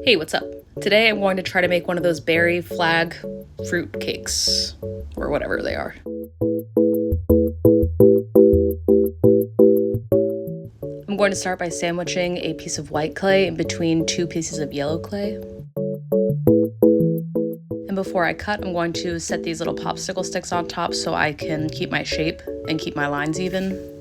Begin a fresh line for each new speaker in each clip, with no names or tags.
Hey, what's up? Today I'm going to try to make one of those berry flag fruit cakes, or whatever they are. I'm going to start by sandwiching a piece of white clay in between two pieces of yellow clay. And before I cut, I'm going to set these little popsicle sticks on top so I can keep my shape and keep my lines even.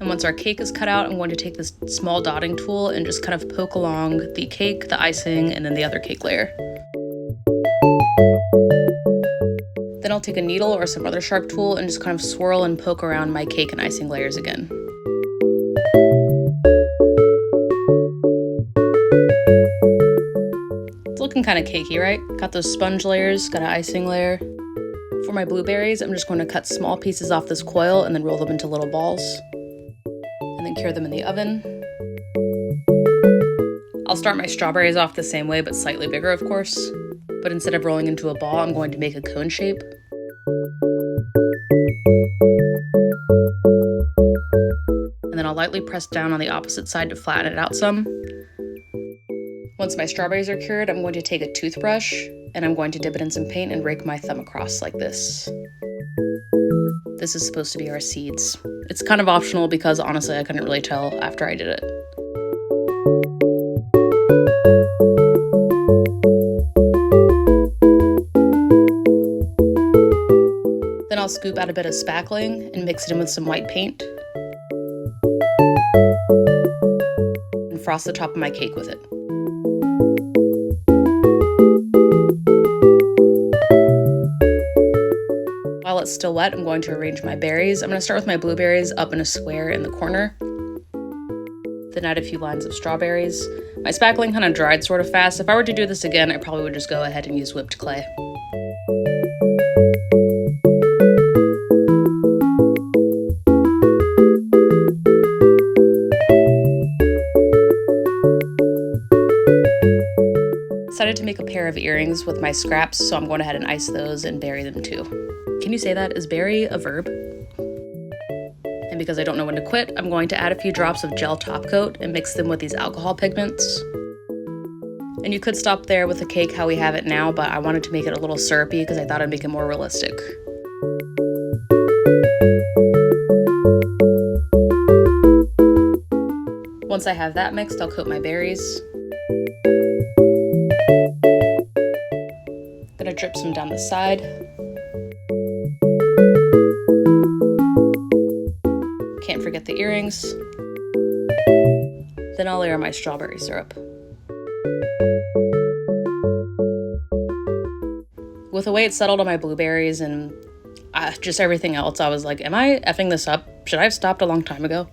And once our cake is cut out, I'm going to take this small dotting tool and just kind of poke along the cake, the icing, and then the other cake layer. Then I'll take a needle or some other sharp tool and just kind of swirl and poke around my cake and icing layers again. It's looking kind of cakey, right? Got those sponge layers, got an icing layer. For my blueberries, I'm just going to cut small pieces off this coil and then roll them into little balls. And then cure them in the oven. I'll start my strawberries off the same way, but slightly bigger, of course. But instead of rolling into a ball, I'm going to make a cone shape. And then I'll lightly press down on the opposite side to flatten it out some. Once my strawberries are cured, I'm going to take a toothbrush and I'm going to dip it in some paint and rake my thumb across like this. This is supposed to be our seeds. It's kind of optional because honestly I couldn't really tell after I did it. Then I'll scoop out a bit of spackling and mix it in with some white paint. And frost the top of my cake with it. While it's still wet, I'm going to arrange my berries. I'm going to start with my blueberries up in a square in the corner. Then add a few lines of strawberries. My spackling kind of dried sort of fast. If I were to do this again, I probably would just go ahead and use whipped clay. Decided to make a pair of earrings with my scraps, so I'm going ahead and ice those and bury them too. Can you say that? Is bury a verb? And because I don't know when to quit, I'm going to add a few drops of gel top coat and mix them with these alcohol pigments. And you could stop there with the cake how we have it now, but I wanted to make it a little syrupy because I thought it'd make it more realistic. Once I have that mixed, I'll coat my berries. Gonna drip some down the side. Can't forget the earrings. Then I'll layer my strawberry syrup. With the way it settled on my blueberries and just everything else, I was like, am I effing this up? Should I have stopped a long time ago?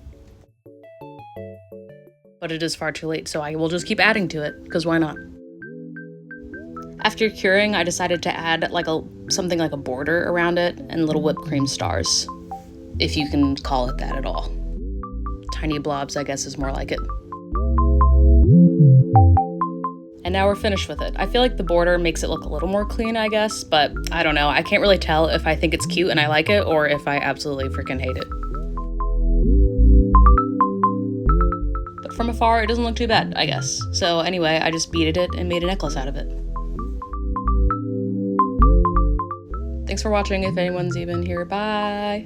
But it is far too late, so I will just keep adding to it, because why not? After curing, I decided to add something like a border around it and little whipped cream stars, if you can call it that at all. Tiny blobs, I guess, is more like it. And now we're finished with it. I feel like the border makes it look a little more clean, I guess, but I don't know. I can't really tell if I think it's cute and I like it or if I absolutely freaking hate it. But from afar, it doesn't look too bad, I guess. So anyway, I just beaded it and made a necklace out of it. Thanks for watching if anyone's even here. Bye!